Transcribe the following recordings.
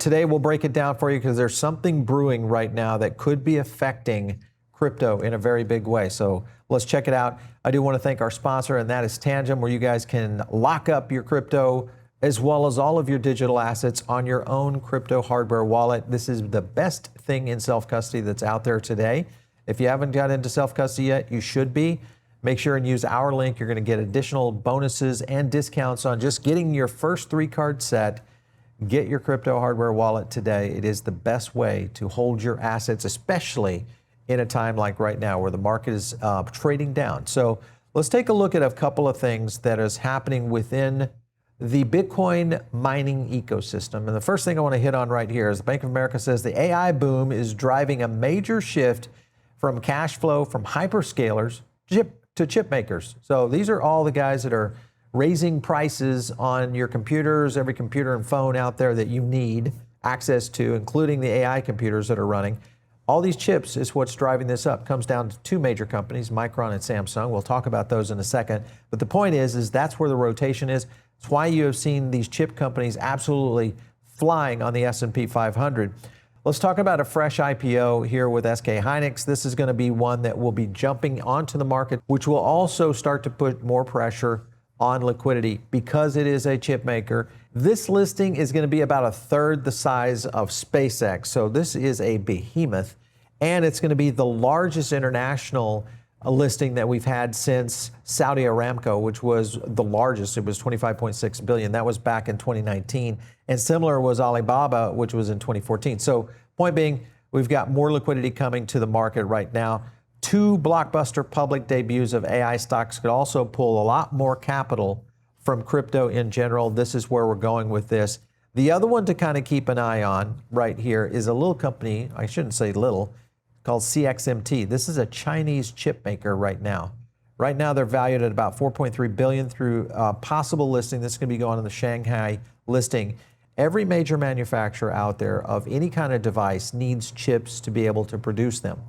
today we'll break it down for you because there's something brewing right now that could be affecting crypto in a very big way. So let's check it out. I do want to thank our sponsor, and that is Tangem, where you guys can lock up your crypto as well as all of your digital assets on your own crypto hardware wallet. This is the best thing in self-custody that's out there today. If you haven't got into self-custody yet, you should be. Make sure and use our link. You're going to get additional bonuses and discounts on just getting your first 3-card set. Get your crypto hardware wallet today. It is the best way to hold your assets, especially in a time like right now where the market is trading down. So let's take a look at a couple of things that is happening within the Bitcoin mining ecosystem. And the first thing I want to hit on right here is the Bank of America says the AI boom is driving a major shift from cash flow from hyperscalers to chip makers. So these are all the guys that are raising prices on your computers, every computer and phone out there that you need access to, including the AI computers that are running. All these chips is what's driving this up. Comes down to 2 major companies, Micron and Samsung. We'll talk about those in a second. But the point is that's where the rotation is. It's why you have seen these chip companies absolutely flying on the S&P 500. Let's talk about a fresh IPO here with SK Hynix. This is going to be one that will be jumping onto the market, which will also start to put more pressure on liquidity because it is a chip maker. This listing is going to be about 1/3 the size of SpaceX. So this is a behemoth, and it's going to be the largest international listing that we've had since Saudi Aramco, which was the largest. It was $25.6 billion. That was back in 2019. And similar was Alibaba, which was in 2014. So point being, we've got more liquidity coming to the market right now. 2 blockbuster public debuts of AI stocks could also pull a lot more capital from crypto in general. This is where we're going with this. The other one to kind of keep an eye on right here is a little company, I shouldn't say little, called CXMT. This is a Chinese chip maker right now. Right now they're valued at about $4.3 billion through a possible listing. This is going to be going on the Shanghai listing. Every major manufacturer out there of any kind of device needs chips to be able to produce them.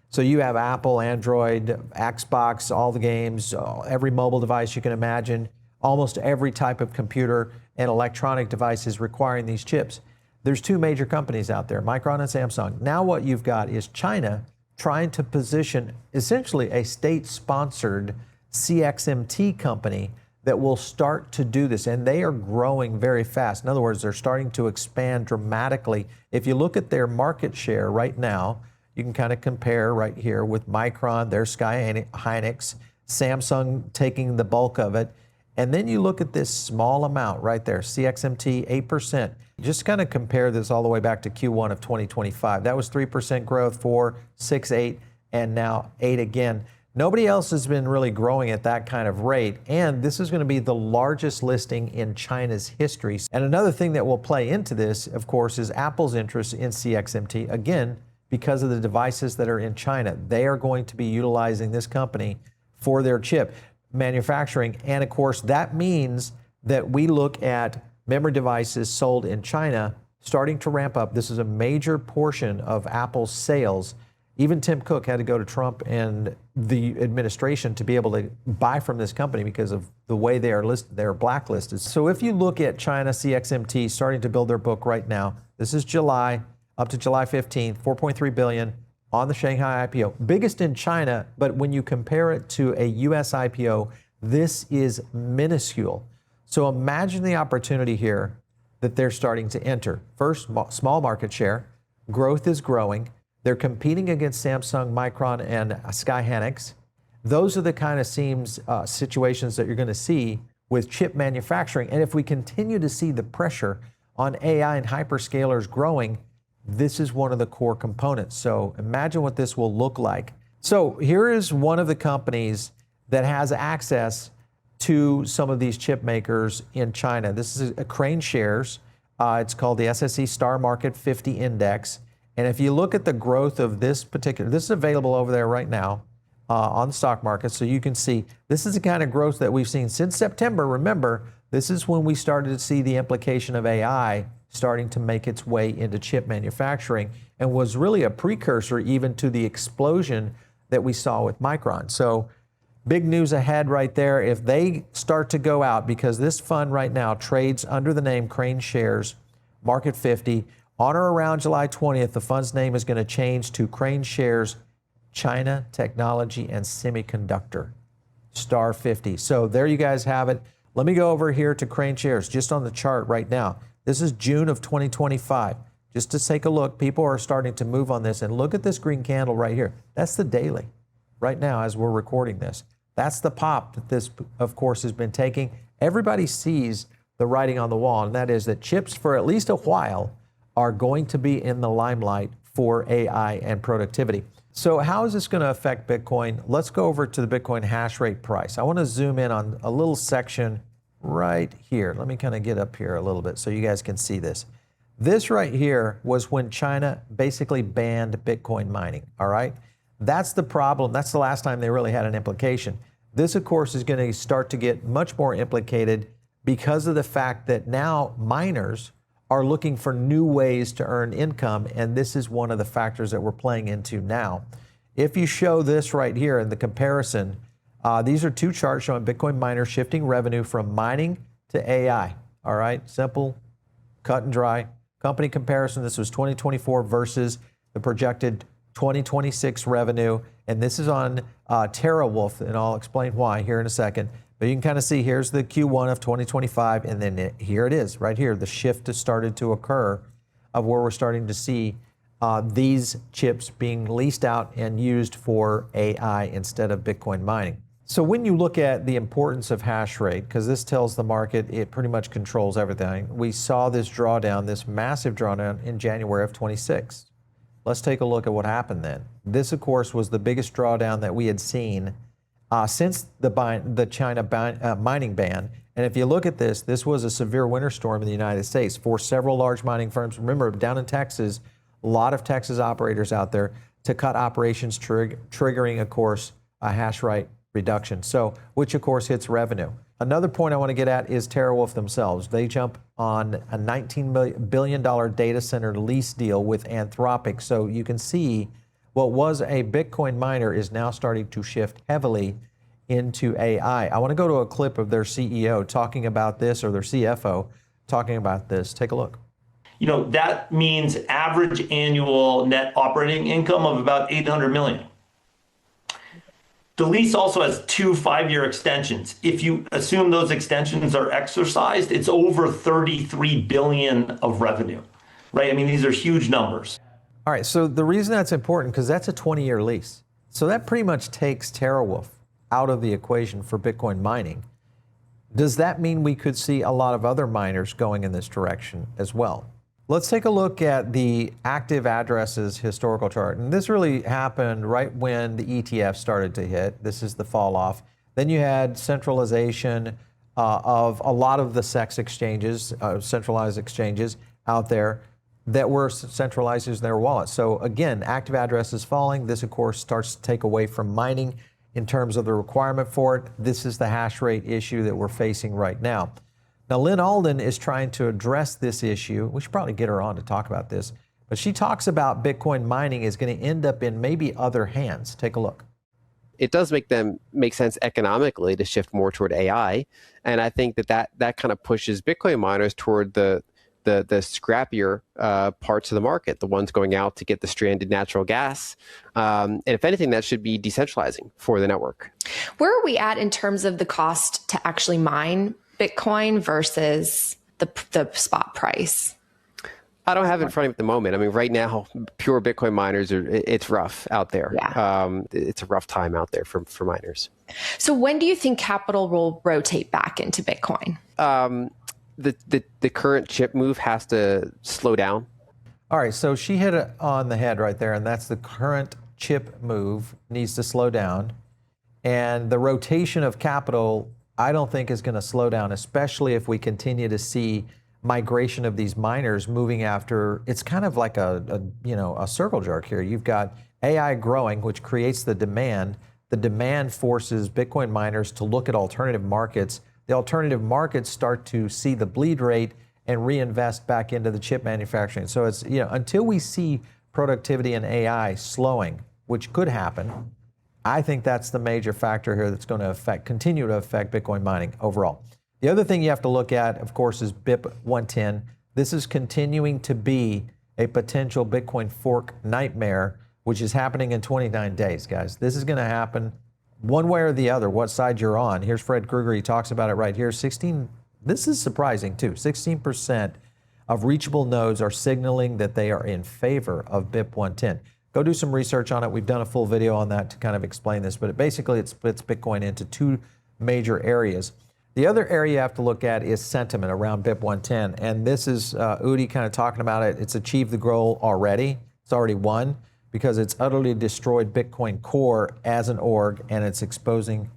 So you have Apple, Android, Xbox, all the games, every mobile device you can imagine, almost every type of computer and electronic device is requiring these chips. There's 2 major companies out there, Micron and Samsung. Now what you've got is China trying to position essentially a state-sponsored CXMT company that will start to do this, and they are growing very fast. In other words, they're starting to expand dramatically. If you look at their market share right now, you can kind of compare right here with Micron, their Sky Hynix, Samsung taking the bulk of it. And then you look at this small amount right there, CXMT, 8%. Just kind of compare this all the way back to Q1 of 2025. That was 3% growth, 4, 6, 8, and now 8 again. Nobody else has been really growing at that kind of rate. And this is going to be the largest listing in China's history. And another thing that will play into this, of course, is Apple's interest in CXMT. Again, because of the devices that are in China. They are going to be utilizing this company for their chip manufacturing. And of course, that means that we look at memory devices sold in China starting to ramp up. This is a major portion of Apple's sales. Even Tim Cook had to go to Trump and the administration to be able to buy from this company because of the way they are listed, they're blacklisted. So if you look at China CXMT starting to build their book right now, this is July, up to July 15th, 4.3 billion on the Shanghai IPO. Biggest in China, but when you compare it to a US IPO, this is minuscule. So imagine the opportunity here that they're starting to enter. First, small market share, growth is growing. They're competing against Samsung, Micron, and Sky Hynix. Those are the kind of situations that you're going to see with chip manufacturing. And if we continue to see the pressure on AI and hyperscalers growing, this is one of the core components. So imagine what this will look like. So here is one of the companies that has access to some of these chip makers in China. This is a Crane Shares. It's called the SSE STAR Market 50 Index. And if you look at the growth of this is available over there right now on the stock market. So you can see this is the kind of growth that we've seen since September. Remember, this is when we started to see the implication of AI starting to make its way into chip manufacturing and was really a precursor even to the explosion that we saw with Micron. So big news ahead right there. If they start to go out, because this fund right now trades under the name Crane Shares Market 50, On or around July 20th, the fund's name is going to change to Crane Shares China Technology and Semiconductor, STAR 50. So there you guys have it. Let me go over here to Crane Shares, just on the chart right now. This is June of 2025. Just to take a look, people are starting to move on this, and look at this green candle right here. That's the daily right now as we're recording this. That's the pop that this, of course, has been taking. Everybody sees the writing on the wall, and that is that chips for at least a while are going to be in the limelight for AI and productivity. So how is this going to affect Bitcoin? Let's go over to the Bitcoin hash rate price. I want to zoom in on a little section right here. Let me kind of get up here a little bit so you guys can see this. This right here was when China basically banned Bitcoin mining, all right? That's the problem. That's the last time they really had an implication. This, of course, is going to start to get much more implicated because of the fact that now miners are looking for new ways to earn income, and this is one of the factors that we're playing into now. If you show this right here in the comparison, these are two charts showing Bitcoin miners shifting revenue from mining to AI. All right, simple, cut and dry. Company comparison, this was 2024 versus the projected 2026 revenue, and this is on Terawulf, and I'll explain why here in a second. But you can kind of see here's the Q1 of 2025, and then here it is, right here. The shift has started to occur of where we're starting to see these chips being leased out and used for AI instead of Bitcoin mining. So when you look at the importance of hash rate, because this tells the market it pretty much controls everything, we saw this drawdown, this massive drawdown in January of 26. Let's take a look at what happened then. This, of course, was the biggest drawdown that we had seen since the China mining ban. And if you look at this, this was a severe winter storm in the United States for several large mining firms. Remember, down in Texas, a lot of Texas operators out there to cut operations, triggering, of course, a hash rate reduction. So, which, of course, hits revenue. Another point I want to get at is Terawulf themselves. They jump on a $19 billion data center lease deal with Anthropic. So you can see what was a Bitcoin miner is now starting to shift heavily into AI. I want to go to a clip of their CEO talking about this, or their CFO talking about this. Take a look. You know, that means average annual net operating income of about 800 million. The lease also has 2 5-year extensions. If you assume those extensions are exercised, it's over 33 billion of revenue, right? I mean, these are huge numbers. All right, so the reason that's important, because that's a 20-year lease. So that pretty much takes Terawulf out of the equation for Bitcoin mining. Does that mean we could see a lot of other miners going in this direction as well? Let's take a look at the active addresses historical chart. And this really happened right when the ETF started to hit. This is the fall off. Then you had centralization of a lot of the SEX exchanges, centralized exchanges out there that were centralized using their wallets. So again, active addresses falling. This, of course, starts to take away from mining in terms of the requirement for it. This is the hash rate issue that we're facing right now. Now, Lynn Alden is trying to address this issue. We should probably get her on to talk about this. But she talks about Bitcoin mining is going to end up in maybe other hands. Take a look. It does make sense economically to shift more toward AI. And I think that kind of pushes Bitcoin miners toward the scrappier parts of the market, the ones going out to get the stranded natural gas. And if anything, that should be decentralizing for the network. Where are we at in terms of the cost to actually mine Bitcoin versus the spot price? I don't have it in front of me at the moment. I mean, right now, pure Bitcoin miners it's rough out there. Yeah. It's a rough time out there for miners. So when do you think capital will rotate back into Bitcoin? The current chip move has to slow down. All right, so she hit it on the head right there, and that's the current chip move needs to slow down. And the rotation of capital, I don't think is going to slow down, especially if we continue to see migration of these miners moving after. It's kind of like a circle jerk here. You've got AI growing, which creates the demand. The demand forces Bitcoin miners to look at alternative markets. The alternative markets start to see the bleed rate and reinvest back into the chip manufacturing. So it's, until we see productivity in AI slowing, which could happen, I think that's the major factor here that's going to continue to affect Bitcoin mining overall. The other thing you have to look at, of course, is BIP 110. This is continuing to be a potential Bitcoin fork nightmare, which is happening in 29 days, guys. This is going to happen one way or the other, what side you're on. Here's Fred Krueger. He talks about it right here. This is surprising too. 16% of reachable nodes are signaling that they are in favor of BIP 110. Go do some research on it. We've done a full video on that to kind of explain this, but basically it splits Bitcoin into two major areas. The other area you have to look at is sentiment around BIP 110. And this is Udi kind of talking about it. It's achieved the goal already. It's already won because it's utterly destroyed Bitcoin Core as an org, and it's exposing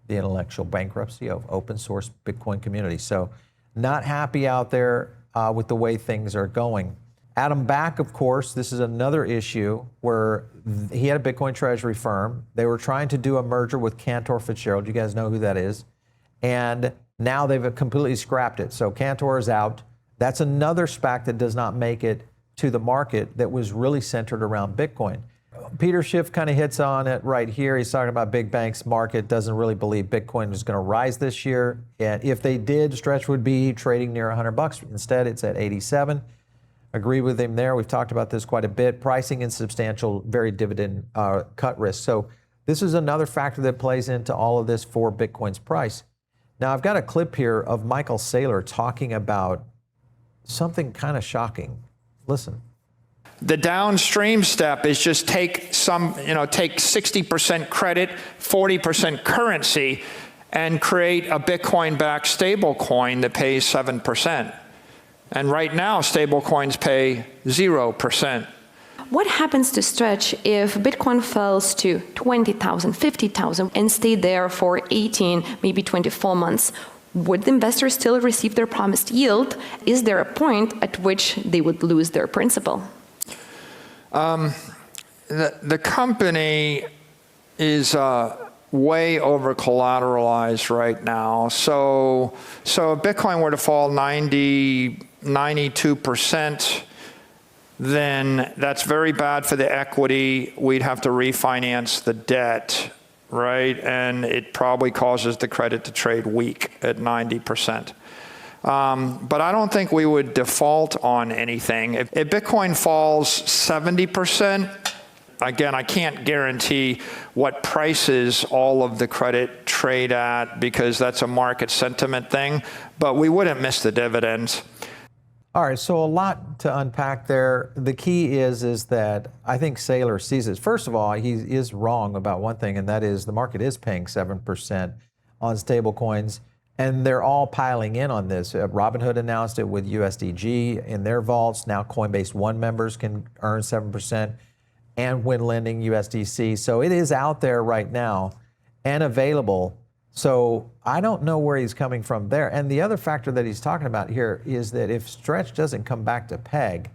the intellectual bankruptcy of open source Bitcoin community. So not happy out there with the way things are going. Adam Back, of course, this is another issue where he had a Bitcoin treasury firm. They were trying to do a merger with Cantor Fitzgerald. You guys know who that is. And now they've completely scrapped it. So Cantor is out. That's another SPAC that does not make it to the market that was really centered around Bitcoin. Peter Schiff kind of hits on it right here. He's talking about big banks market doesn't really believe Bitcoin is going to rise this year. And if they did, Stretch would be trading near $100. Instead, it's at 87. Agree with him there. We've talked about this quite a bit. Pricing and substantial, very dividend cut risk. So this is another factor that plays into all of this for Bitcoin's price. Now, I've got a clip here of Michael Saylor talking about something kind of shocking. Listen. The downstream step is just take 60% credit, 40% currency, and create a Bitcoin-backed stablecoin that pays 7%. And right now, stablecoins pay 0%. What happens to Stretch if Bitcoin falls to 20,000, 50,000 and stay there for 18, maybe 24 months? Would the investors still receive their promised yield? Is there a point at which they would lose their principal? The company is way over collateralized right now. So if Bitcoin were to fall 92%, then that's very bad for the equity. We'd have to refinance the debt, right? And it probably causes the credit to trade weak at 90%. But I don't think we would default on anything. If Bitcoin falls 70%, again, I can't guarantee what prices all of the credit trade at because that's a market sentiment thing, but we wouldn't miss the dividends. All right, so a lot to unpack there. The key is that I think Saylor sees it. First of all, he is wrong about one thing, and that is the market is paying 7% on stablecoins, and they're all piling in on this. Robinhood announced it with USDG in their vaults. Now Coinbase One members can earn 7%, and when lending USDC. So it is out there right now and available. So I don't know where he's coming from there. And the other factor that he's talking about here is that if Stretch doesn't come back to peg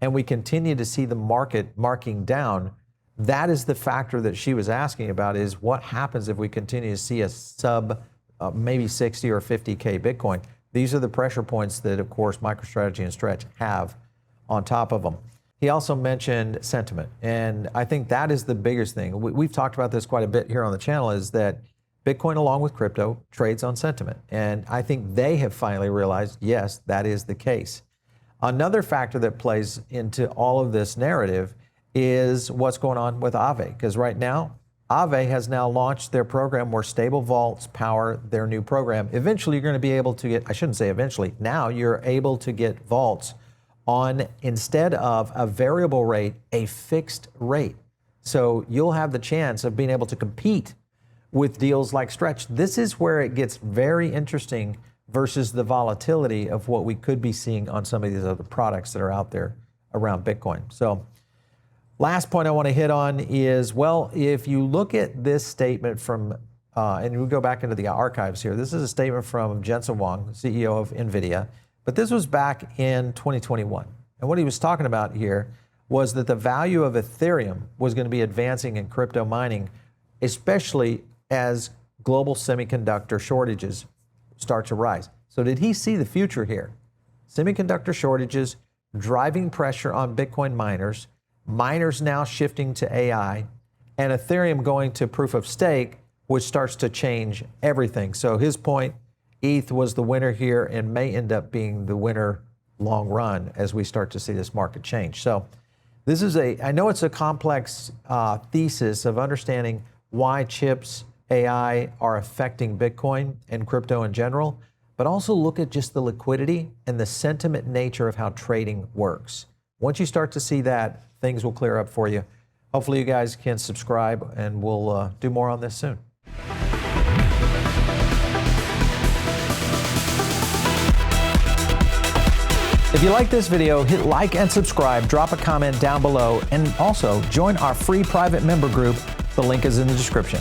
and we continue to see the market marking down, that is the factor that she was asking about, is what happens if we continue to see a sub maybe 60 or 50K Bitcoin. These are the pressure points that, of course, MicroStrategy and Stretch have on top of them. He also mentioned sentiment. And I think that is the biggest thing. We've talked about this quite a bit here on the channel, is that Bitcoin, along with crypto, trades on sentiment. And I think they have finally realized, yes, that is the case. Another factor that plays into all of this narrative is what's going on with Aave. Because right now, Aave has now launched their program where stable vaults power their new program. Eventually, you're going to be able to get, I shouldn't say eventually, now you're able to get vaults on, instead of a variable rate, a fixed rate. So you'll have the chance of being able to compete with deals like Stretch. This is where it gets very interesting versus the volatility of what we could be seeing on some of these other products that are out there around Bitcoin. So last point I want to hit on is, well, if you look at this statement from, and we go back into the archives here, this is a statement from Jensen Huang, CEO of NVIDIA, but this was back in 2021. And what he was talking about here was that the value of Ethereum was going to be advancing in crypto mining, especially as global semiconductor shortages start to rise. So did he see the future here? Semiconductor shortages driving pressure on Bitcoin miners, miners now shifting to AI, and Ethereum going to proof of stake, which starts to change everything. So his point, ETH was the winner here and may end up being the winner long run as we start to see this market change. So this is I know it's a complex thesis of understanding why chips, AI are affecting Bitcoin and crypto in general, but also look at just the liquidity and the sentiment nature of how trading works. Once you start to see that, things will clear up for you. Hopefully you guys can subscribe, and we'll do more on this soon. If you like this video, hit like and subscribe, drop a comment down below, and also join our free private member group. The link is in the description.